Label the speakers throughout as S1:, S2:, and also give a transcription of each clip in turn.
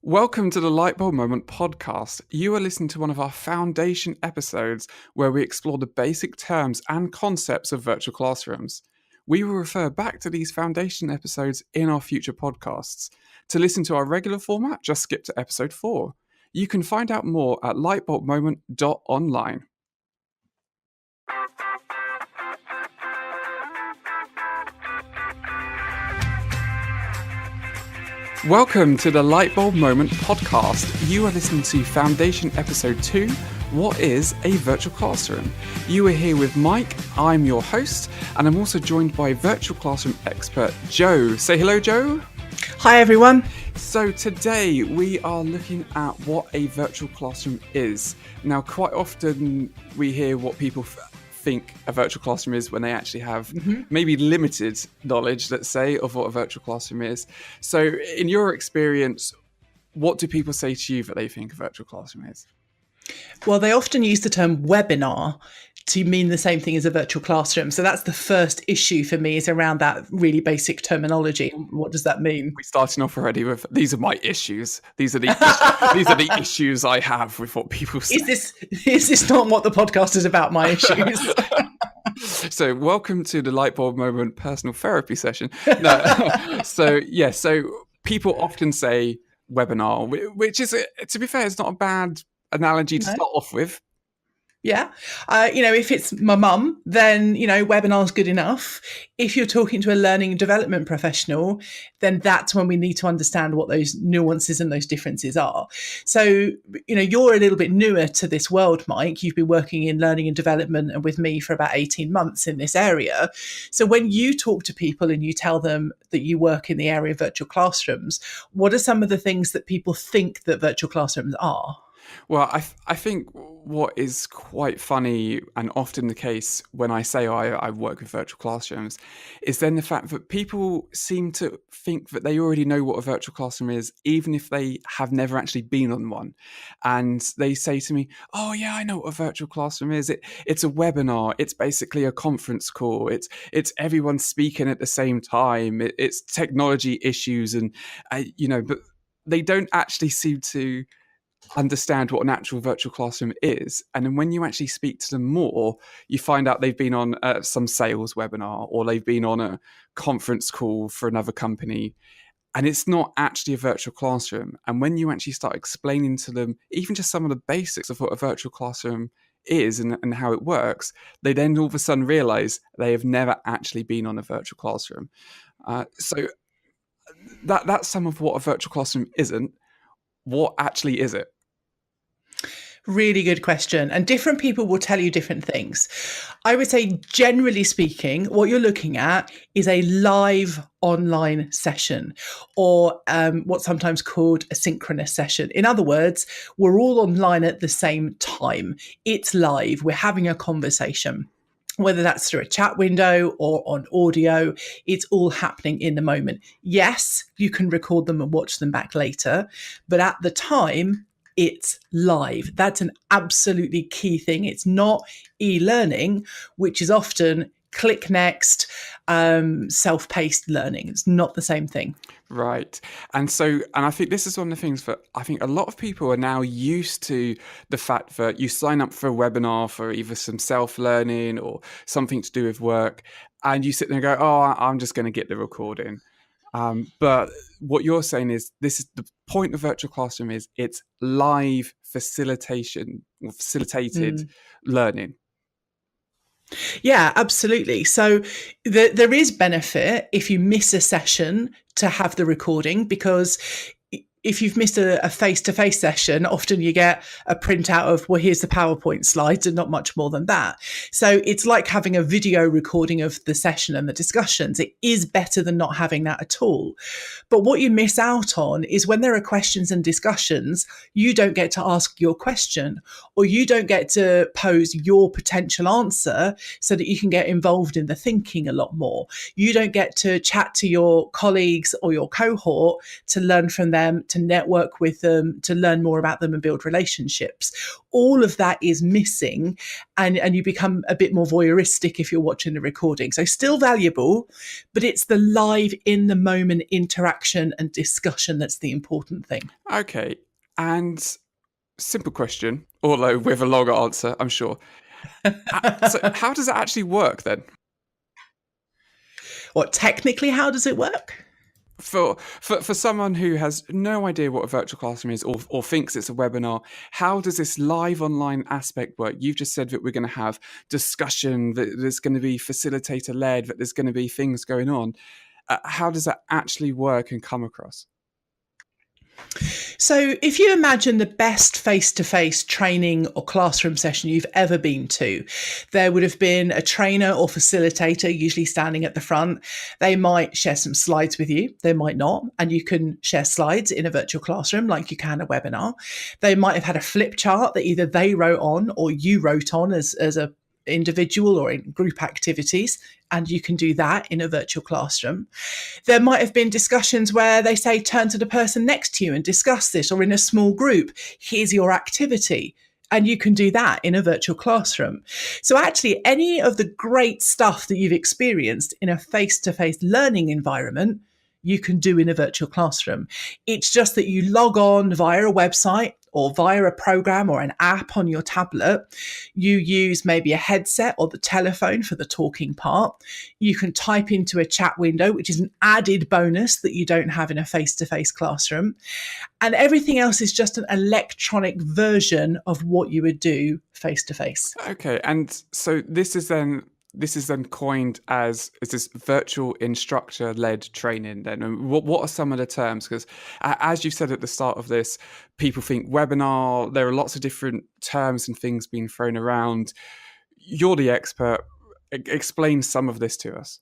S1: Welcome to the Lightbulb Moment podcast. You are listening to one of our foundation episodes where we explore the basic terms and concepts of virtual classrooms. We will refer back to these foundation episodes in our future podcasts. To listen to our regular format, just skip to episode 4. You can find out more at Lightbulbmoment.online. Welcome to the Lightbulb Moment podcast. You are listening to Foundation Episode 2, What is a Virtual Classroom? You are here with Mike, I'm your host, and I'm also joined by virtual classroom expert Joe. Say hello, Joe.
S2: Hi, everyone.
S1: So today we are looking at what a virtual classroom is. Now, quite often we hear what people think a virtual classroom is when they actually have maybe limited knowledge, let's say, of what a virtual classroom is. So in your experience, what do people say to you that they think a virtual classroom is?
S2: Well, they often use the term webinar to mean the same thing as a virtual classroom. So that's the first issue for me, is around that really basic terminology. What does that mean?
S1: We're starting off already with, these are my issues. These are the issues I have with what people say.
S2: Is this not what the podcast is about, my issues?
S1: So welcome to the Lightbulb Moment personal therapy session. No. So people often say webinar, which is, to be fair, it's not a bad analogy to start off with.
S2: Yeah. If it's my mum, then, webinar's good enough. If you're talking to a learning and development professional, then that's when we need to understand what those nuances and those differences are. So, you're a little bit newer to this world, Mike. You've been working in learning and development and with me for about 18 months in this area. So when you talk to people and you tell them that you work in the area of virtual classrooms, what are some of the things that people think that virtual classrooms are?
S1: Well, I think what is quite funny and often the case when I say I work with virtual classrooms is then the fact that people seem to think that they already know what a virtual classroom is, even if they have never actually been on one. And they say to me, oh yeah, I know what a virtual classroom is. It's a webinar. It's basically a conference call. It's everyone speaking at the same time. It's technology issues but they don't actually seem to understand what an actual virtual classroom is. And then when you actually speak to them more, you find out they've been on some sales webinar or they've been on a conference call for another company, and it's not actually a virtual classroom. And when you actually start explaining to them even just some of the basics of what a virtual classroom is and how it works, they then all of a sudden realize they have never actually been on a virtual classroom. So that's some of what a virtual classroom isn't. What actually is it?
S2: Really good question. And different people will tell you different things. I would say, generally speaking, what you're looking at is a live online session, or what's sometimes called a synchronous session. In other words, we're all online at the same time. It's live. We're having a conversation. Whether that's through a chat window or on audio, it's all happening in the moment. Yes, you can record them and watch them back later, but at the time, it's live. That's an absolutely key thing. It's not e-learning, which is often click next, self-paced learning. It's not the same thing.
S1: Right. And I think this is one of the things that I think a lot of people are now used to, the fact that you sign up for a webinar for either some self-learning or something to do with work, and you sit there and go, oh, I'm just going to get the recording. But what you're saying is, this is the point of virtual classroom is it's live facilitation or facilitated learning.
S2: Yeah, absolutely. So there is benefit if you miss a session to have the recording, because if you've missed a face-to-face session, often you get a printout of, well, here's the PowerPoint slides and not much more than that. So it's like having a video recording of the session and the discussions. It is better than not having that at all. But what you miss out on is when there are questions and discussions, you don't get to ask your question, or you don't get to pose your potential answer so that you can get involved in the thinking a lot more. You don't get to chat to your colleagues or your cohort to learn from them, to network with them, to learn more about them and build relationships. All of that is missing, and you become a bit more voyeuristic if you're watching the recording. So still valuable, but it's the live in the moment interaction and discussion that's the important thing.
S1: Okay. And simple question, although with a longer answer, I'm sure. So how does it actually work then?
S2: What, technically, how does it work?
S1: For someone who has no idea what a virtual classroom is, or thinks it's a webinar, how does this live online aspect work? You've just said that we're going to have discussion, that there's going to be facilitator led, that there's going to be things going on. How does that actually work and come across?
S2: So if you imagine the best face-to-face training or classroom session you've ever been to, there would have been a trainer or facilitator usually standing at the front. They might share some slides with you. They might not. And you can share slides in a virtual classroom like you can a webinar. They might have had a flip chart that either they wrote on or you wrote on as a individual or in group activities, and you can do that in a virtual classroom. There might have been discussions where they say, turn to the person next to you and discuss this, or in a small group, here's your activity. And you can do that in a virtual classroom. So actually, any of the great stuff that you've experienced in a face-to-face learning environment, you can do in a virtual classroom. It's just that you log on via a website or via a program or an app on your tablet. You use maybe a headset or the telephone for the talking part. You can type into a chat window, which is an added bonus that you don't have in a face-to-face classroom. And everything else is just an electronic version of what you would do face-to-face.
S1: Okay, and so this is then coined as this virtual instructor-led training then. And what are some of the terms? Because as you said at the start of this, people think webinar, there are lots of different terms and things being thrown around. You're the expert. Explain some of this to us.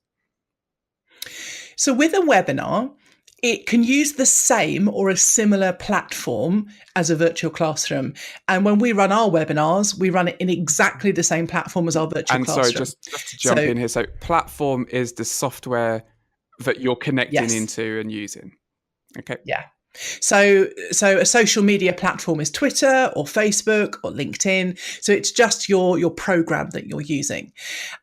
S2: So with a webinar, it can use the same or a similar platform as a virtual classroom. And when we run our webinars, we run it in exactly the same platform as our virtual classroom.
S1: And sorry, just to jump in here. So platform is the software that you're connecting into and using. Okay.
S2: Yeah. So a social media platform is Twitter or Facebook or LinkedIn. So it's just your program that you're using.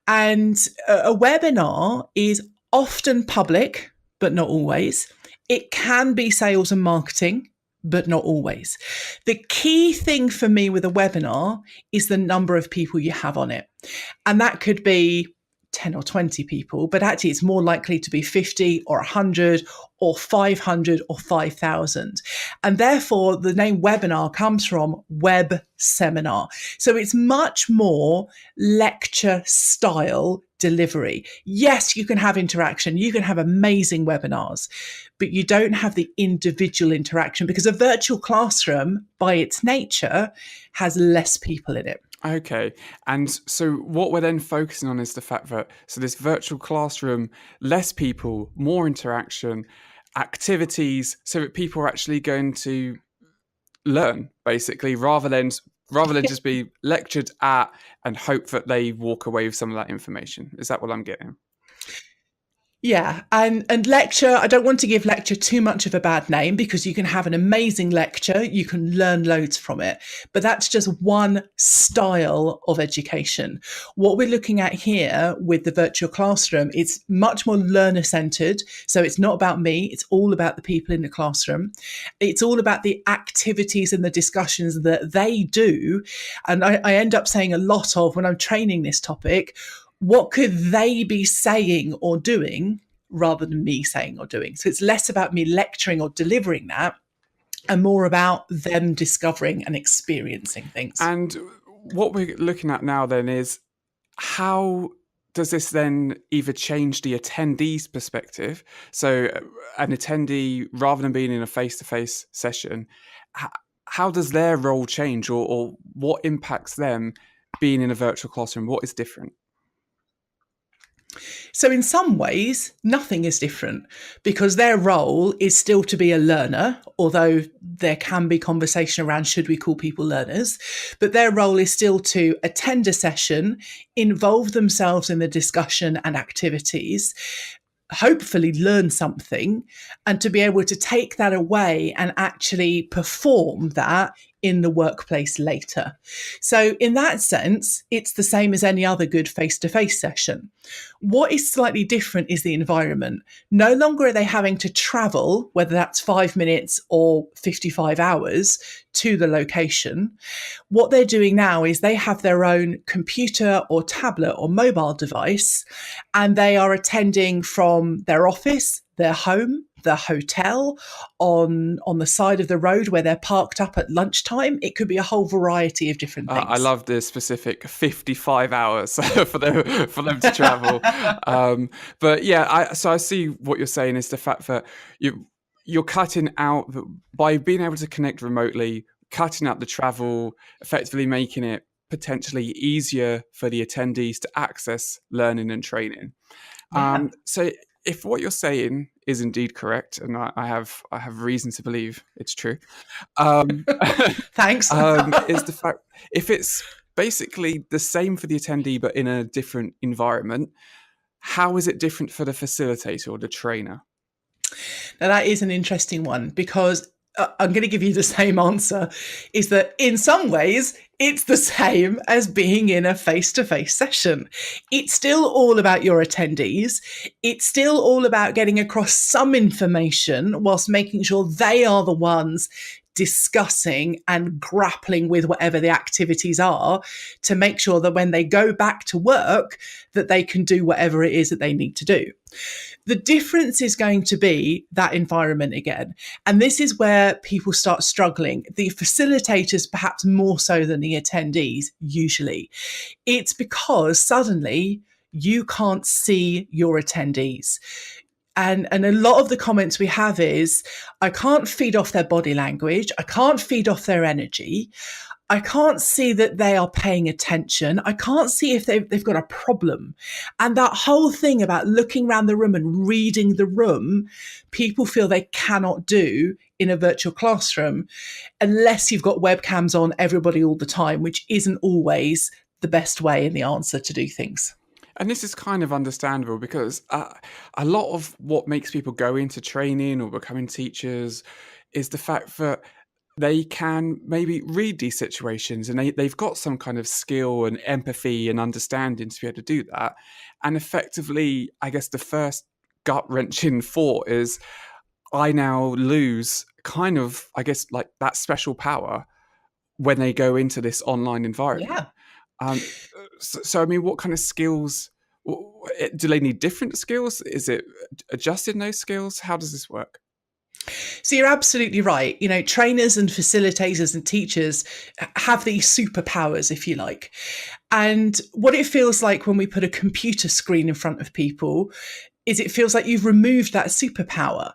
S2: And a webinar is often public, but not always. It can be sales and marketing, but not always. The key thing for me with a webinar is the number of people you have on it. And that could be 10 or 20 people, but actually it's more likely to be 50 or 100 or 500 or 5,000. And therefore the name webinar comes from web seminar. So it's much more lecture style delivery. Yes, you can have interaction. You can have amazing webinars, but you don't have the individual interaction because a virtual classroom by its nature has less people in it.
S1: Okay. And so what we're then focusing on is the fact that, so this virtual classroom, less people, more interaction, activities, so that people are actually going to learn, basically, rather than just be lectured at and hope that they walk away with some of that information. Is that what I'm getting?
S2: Yeah, and lecture, I don't want to give lecture too much of a bad name because you can have an amazing lecture, you can learn loads from it, but that's just one style of education. What we're looking at here with the virtual classroom is much more learner-centered. So it's not about me, it's all about the people in the classroom. It's all about the activities and the discussions that they do. And I end up saying a lot of, when I'm training this topic, what could they be saying or doing rather than me saying or doing? So it's less about me lecturing or delivering that and more about them discovering and experiencing things.
S1: And what we're looking at now then is, how does this then either change the attendee's perspective? So an attendee, rather than being in a face-to-face session, how does their role change, or what impacts them being in a virtual classroom? What is different?
S2: So in some ways, nothing is different because their role is still to be a learner, although there can be conversation around should we call people learners, but their role is still to attend a session, involve themselves in the discussion and activities, hopefully learn something, and to be able to take that away and actually perform that in the workplace later. So, in that sense, it's the same as any other good face to face session. What is slightly different is the environment. No longer are they having to travel, whether that's 5 minutes or 55 hours, to the location. What they're doing now is they have their own computer or tablet or mobile device, and they are attending from their office, their home, the hotel, on the side of the road where they're parked up at lunchtime. It could be a whole variety of different
S1: I
S2: things.
S1: love the specific 55 hours for them to travel. But yeah, I see what you're saying is the fact that you're cutting out, by being able to connect remotely, cutting out the travel, effectively making it potentially easier for the attendees to access learning and training.
S2: Yeah.
S1: So if what you're saying is indeed correct, and I have reason to believe it's true,
S2: Thanks.
S1: is the fact, if it's basically the same for the attendee but in a different environment, how is it different for the facilitator or the trainer?
S2: Now, that is an interesting one, because I'm going to give you the same answer, is that in some ways, it's the same as being in a face to face session. It's still all about your attendees. It's still all about getting across some information whilst making sure they are the ones discussing and grappling with whatever the activities are, to make sure that when they go back to work, that they can do whatever it is that they need to do. The difference is going to be that environment again. And this is where people start struggling. The facilitators, perhaps more so than the attendees, usually. It's because suddenly you can't see your attendees. And a lot of the comments we have is, I can't feed off their body language. I can't feed off their energy. I can't see that they are paying attention. I can't see if they've got a problem. And that whole thing about looking around the room and reading the room, people feel they cannot do in a virtual classroom unless you've got webcams on everybody all the time, which isn't always the best way and the answer to do things.
S1: And this is kind of understandable, because a lot of what makes people go into training or becoming teachers is the fact that they can maybe read these situations, and they've got some kind of skill and empathy and understanding to be able to do that. And effectively, I guess the first gut-wrenching thought is, I now lose kind of, I guess, like that special power when they go into this online environment.
S2: Yeah.
S1: So, I mean, what kind of skills do they need? Different skills? Is it adjusting those skills? How does this work?
S2: So you're absolutely right. You know, trainers and facilitators and teachers have these superpowers, if you like. And what it feels like when we put a computer screen in front of people is, it feels like you've removed that superpower.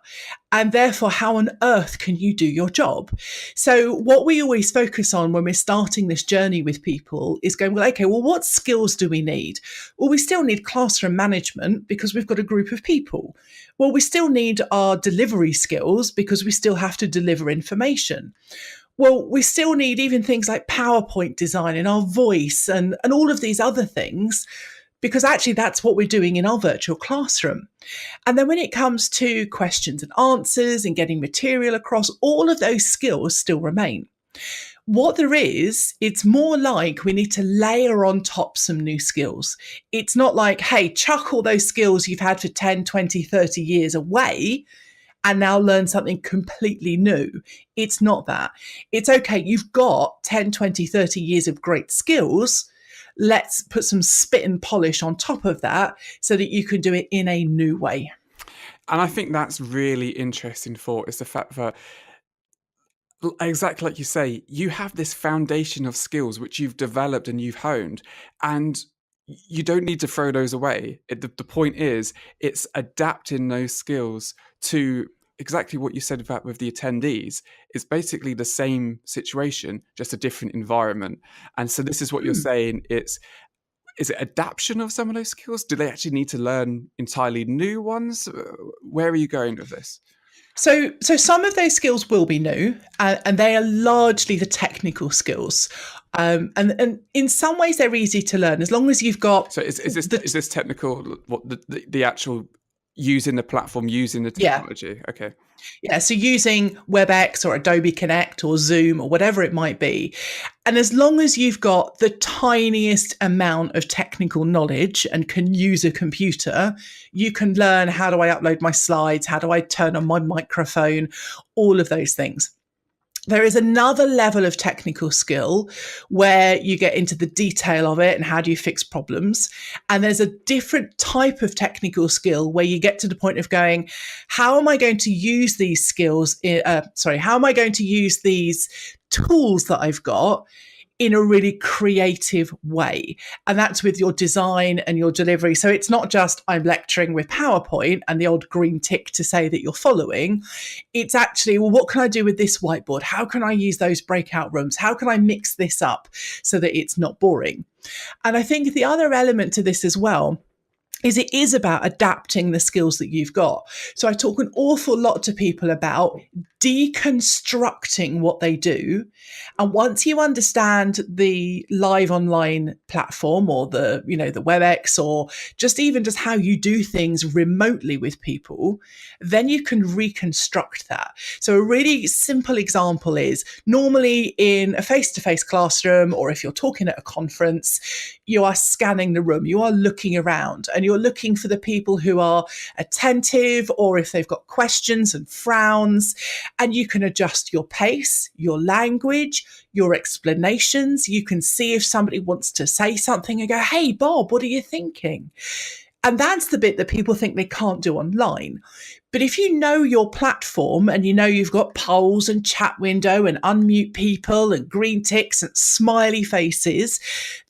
S2: And therefore, how on earth can you do your job? So what we always focus on when we're starting this journey with people is going, well, okay, well, what skills do we need? Well, we still need classroom management because we've got a group of people. Well, we still need our delivery skills because we still have to deliver information. Well, we still need even things like PowerPoint design and our voice and all of these other things, because actually that's what we're doing in our virtual classroom. And then when it comes to questions and answers and getting material across, all of those skills still remain. What there is, it's more like we need to layer on top some new skills. It's not like, hey, chuck all those skills you've had for 10, 20, 30 years away and now learn something completely new. It's not that. It's okay, you've got 10, 20, 30 years of great skills. Let's put some spit and polish on top of that so that you can do it in a new way.
S1: And I think that's really interesting thought, is the fact that, exactly like you say, you have this foundation of skills which you've developed and you've honed, and you don't need to throw those away. The point is, it's adapting those skills to exactly what you said about with the attendees. It's basically the same situation, just a different environment. And so this is what you're saying. Is it adaptation of some of those skills? Do they actually need to learn entirely new ones? Where are you going with this?
S2: So some of those skills will be new, and they are largely the technical skills. And in some ways, they're easy to learn as long as you've got.
S1: So is this technical? What the actual using the platform, using the
S2: Yeah.
S1: technology. Okay.
S2: Yeah, so using WebEx or Adobe Connect or Zoom or whatever it might be. And as long as you've got the tiniest amount of technical knowledge and can use a computer, you can learn, how do I upload my slides? How do I turn on my microphone? All of those things. There is another level of technical skill where you get into the detail of it and how do you fix problems. And there's a different type of technical skill where you get to the point of going, how am I going to use these skills? How am I going to use these tools that I've got in a really creative way? And that's with your design and your delivery. So it's not just I'm lecturing with PowerPoint and the old green tick to say that you're following. It's actually, well, what can I do with this whiteboard? How can I use those breakout rooms? How can I mix this up so that it's not boring? And I think the other element to this as well is it is about adapting the skills that you've got. So I talk an awful lot to people about deconstructing what they do. And once you understand the live online platform or the WebEx or just how you do things remotely with people, then you can reconstruct that. So a really simple example is normally in a face-to-face classroom, or if you're talking at a conference, you are scanning the room, you are looking around and you're looking for the people who are attentive or if they've got questions and frowns. And you can adjust your pace, your language, your explanations. You can see if somebody wants to say something and go, hey, Bob, what are you thinking? And that's the bit that people think they can't do online. But if you know your platform and you know you've got polls and chat window and unmute people and green ticks and smiley faces,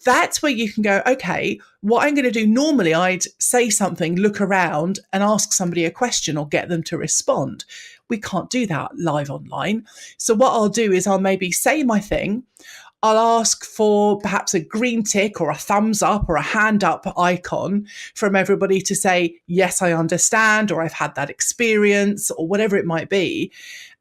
S2: that's where you can go, okay, what I'm going to do normally, I'd say something, look around and ask somebody a question or get them to respond. We can't do that live online. So what I'll do is I'll maybe say my thing. I'll ask for perhaps a green tick or a thumbs up or a hand up icon from everybody to say, yes, I understand, or I've had that experience, or whatever it might be.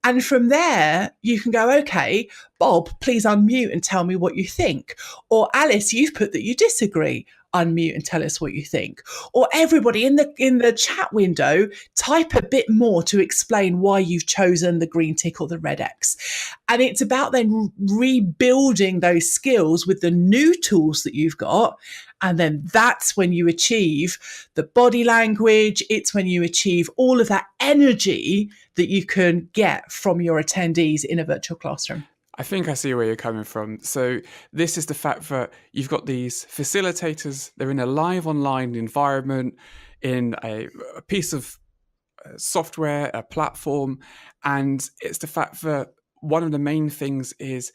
S2: And from there, you can go, okay, Bob, please unmute and tell me what you think. Or Alice, you've put that you disagree. Unmute and tell us what you think. Or everybody in the chat window, type a bit more to explain why you've chosen the green tick or the red X. And it's about then rebuilding those skills with the new tools that you've got. And then that's when you achieve the body language. It's when you achieve all of that energy that you can get from your attendees in a virtual classroom.
S1: I think I see where you're coming from. So this is the fact that you've got these facilitators, they're in a live online environment, in a piece of software, a platform, and it's the fact that one of the main things is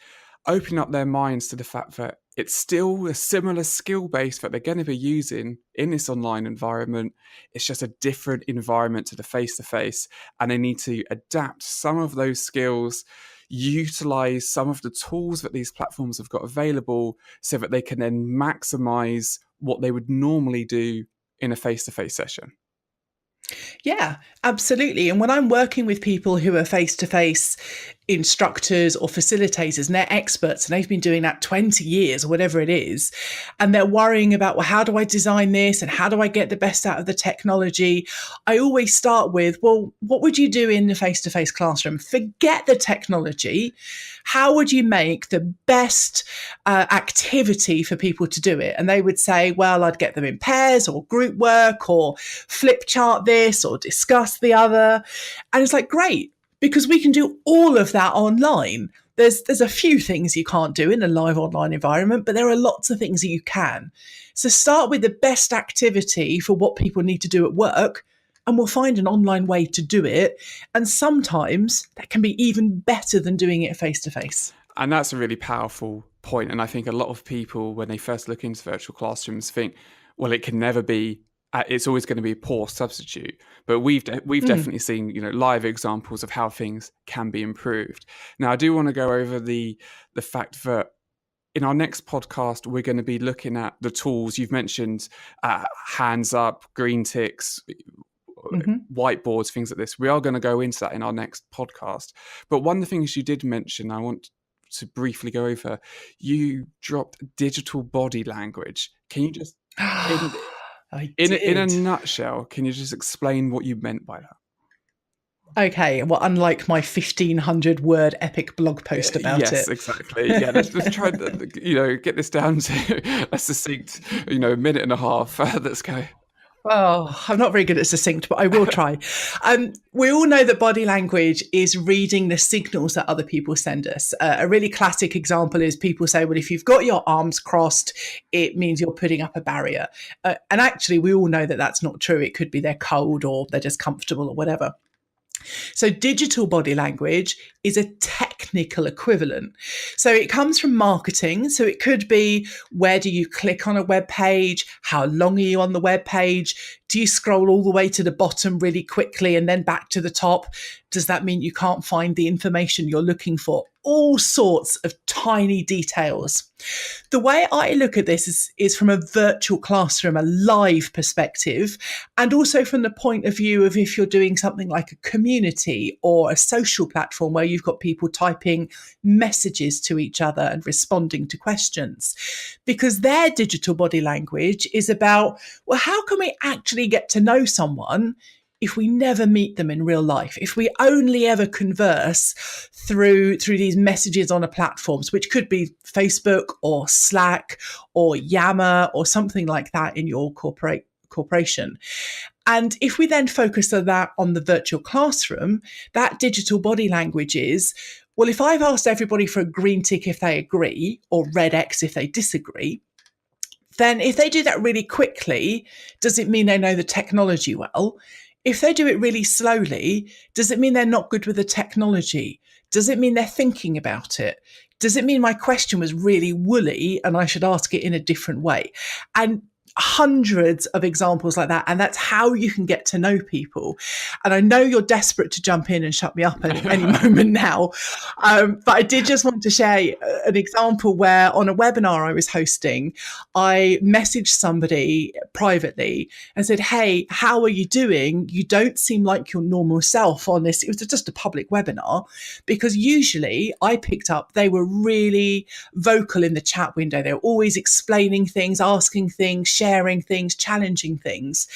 S1: opening up their minds to the fact that it's still a similar skill base that they're going to be using in this online environment. It's just a different environment to the face-to-face, and they need to adapt some of those skills, utilize some of the tools that these platforms have got available so that they can then maximize what they would normally do in a face-to-face session.
S2: Yeah, absolutely. And when I'm working with people who are face-to-face instructors or facilitators and they're experts and they've been doing that 20 years or whatever it is, and they're worrying about, well, how do I design this and how do I get the best out of the technology? I always start with, well, what would you do in the face-to-face classroom? Forget the technology. How would you make the best activity for people to do it? And they would say, well, I'd get them in pairs or group work or flip chart this or discuss the other. And it's like, great, because we can do all of that online. There's a few things you can't do in a live online environment, but there are lots of things that you can. So start with the best activity for what people need to do at work, and we'll find an online way to do it. And sometimes that can be even better than doing it face-to-face.
S1: And that's a really powerful point. And I think a lot of people, when they first look into virtual classrooms, think, well, it can never be, it's always going to be a poor substitute. But we've definitely seen, live examples of how things can be improved. Now, I do want to go over the fact that in our next podcast, we're going to be looking at the tools you've mentioned, hands up, green ticks, whiteboards, things like this. We are going to go into that in our next podcast. But one of the things you did mention, I want to briefly go over, you dropped digital body language. Can you just
S2: I
S1: In a
S2: did.
S1: nutshell, can you just explain what you meant by that?
S2: Okay, well, unlike my 1,500 word epic blog post about
S1: Yes,
S2: it.
S1: exactly. Yeah, let's try get this down to a succinct, minute and a half. Let's go.
S2: Oh, I'm not very good at succinct, but I will try. We all know that body language is reading the signals that other people send us. A really classic example is people say, well, if you've got your arms crossed, it means you're putting up a barrier. And actually, we all know that that's not true. It could be they're cold or they're just comfortable or whatever. So, digital body language is a technical equivalent. So, it comes from marketing. So, it could be where do you click on a web page? How long are you on the web page? Do you scroll all the way to the bottom really quickly and then back to the top? Does that mean you can't find the information you're looking for? All sorts of tiny details. The way I look at this is from a virtual classroom, a live perspective, and also from the point of view of if you're doing something like a community or a social platform where you've got people typing messages to each other and responding to questions. Because their digital body language is about, well, how can we actually get to know someone if we never meet them in real life, if we only ever converse through these messages on a platforms, which could be Facebook or Slack or Yammer or something like that in your corporation. And if we then focus on that on the virtual classroom, that digital body language is, well, if I've asked everybody for a green tick if they agree or red X if they disagree, then if they do that really quickly, does it mean they know the technology well? If they do it really slowly, does it mean they're not good with the technology? Does it mean they're thinking about it? Does it mean my question was really woolly and I should ask it in a different way? And hundreds of examples like that. And that's how you can get to know people. And I know you're desperate to jump in and shut me up at any moment now. But I did just want to share an example where on a webinar I was hosting, I messaged somebody privately and said, hey, how are you doing? You don't seem like your normal self on this. It was just a public webinar because usually I picked up they were really vocal in the chat window. They were always explaining things, asking things, sharing things, challenging things.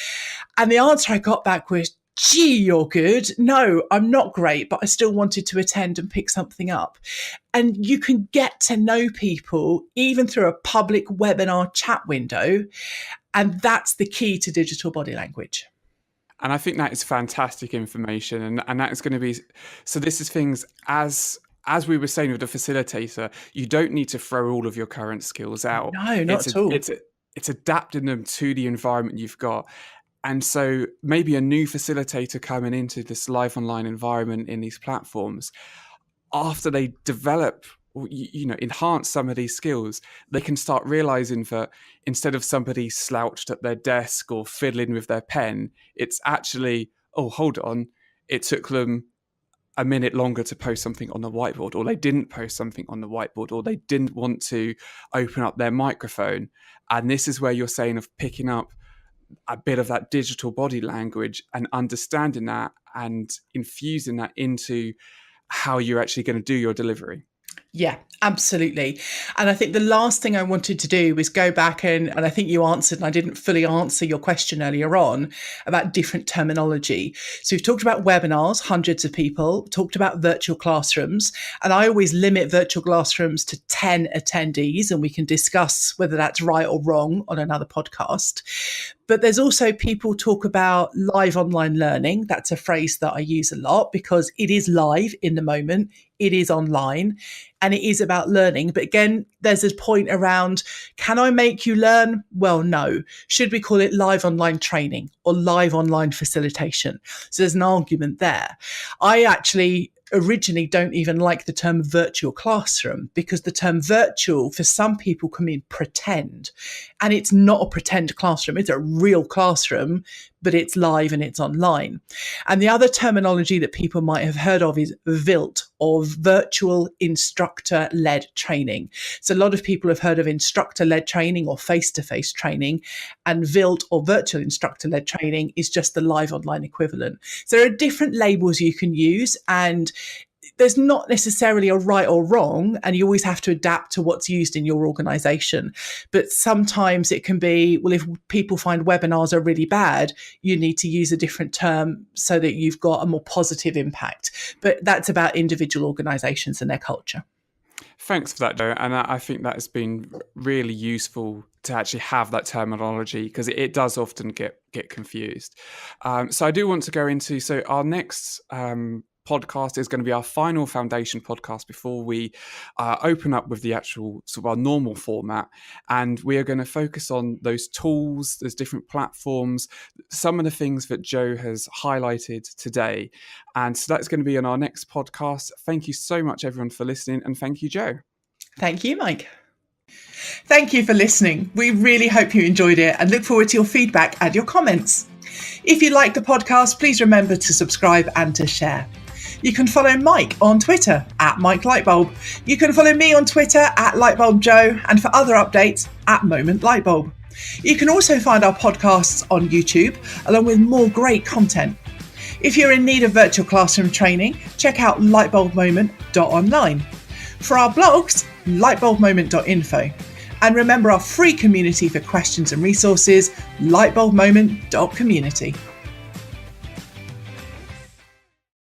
S2: And the answer I got back was, gee, you're good. No, I'm not great, but I still wanted to attend and pick something up. And you can get to know people even through a public webinar chat window. And that's the key to digital body language.
S1: And I think that is fantastic information. And that is going to be, so this is things as we were saying with the facilitator, you don't need to throw all of your current skills out.
S2: No, not at all.
S1: It's adapting them to the environment you've got. And so maybe a new facilitator coming into this live online environment in these platforms, after they develop, enhance some of these skills, they can start realizing that instead of somebody slouched at their desk or fiddling with their pen, it's actually, oh, hold on, it took them a minute longer to post something on the whiteboard, or they didn't post something on the whiteboard, or they didn't want to open up their microphone. And this is where you're saying of picking up a bit of that digital body language and understanding that and infusing that into how you're actually going to do your delivery.
S2: Yeah, absolutely. And I think the last thing I wanted to do was go back and I think you answered, and I didn't fully answer your question earlier on about different terminology. So we've talked about webinars, hundreds of people, talked about virtual classrooms, and I always limit virtual classrooms to 10 attendees, and we can discuss whether that's right or wrong on another podcast. But there's also people talk about live online learning. That's a phrase that I use a lot because it is live in the moment. It is online and it is about learning. But again, there's a point around, can I make you learn? Well, no. Should we call it live online training or live online facilitation? So there's an argument there. I actually originally don't even like the term virtual classroom because the term virtual for some people can mean pretend, and it's not a pretend classroom. It's a real classroom, but it's live and it's online. And the other terminology that people might have heard of is vilt, or virtual instructor-led training. So a lot of people have heard of instructor-led training or face-to-face training, and vilt or virtual instructor-led training is just the live online equivalent. So there are different labels you can use, and there's not necessarily a right or wrong, and you always have to adapt to what's used in your organization. But sometimes it can be, well, if people find webinars are really bad, you need to use a different term so that you've got a more positive impact. But that's about individual organizations and their culture.
S1: Thanks for that, Joe. And I think that has been really useful to actually have that terminology, because it does often get confused. So I do want to go into, so our next podcast is going to be our final foundation podcast before we open up with the actual sort of our normal format. And we are going to focus on those tools, those different platforms, some of the things that Joe has highlighted today. And so that's going to be on our next podcast. Thank you so much, everyone, for listening. And thank you, Joe.
S2: Thank you, Mike. Thank you for listening. We really hope you enjoyed it and look forward to your feedback and your comments. If you like the podcast, please remember to subscribe and to share. You can follow Mike on Twitter @MikeLightbulb. You can follow me on Twitter @LightbulbJoe, and for other updates @MomentLightbulb. You can also find our podcasts on YouTube, along with more great content. If you're in need of virtual classroom training, check out Lightbulbmoment.online. For our blogs, Lightbulbmoment.info. And remember our free community for questions and resources, Lightbulbmoment.community.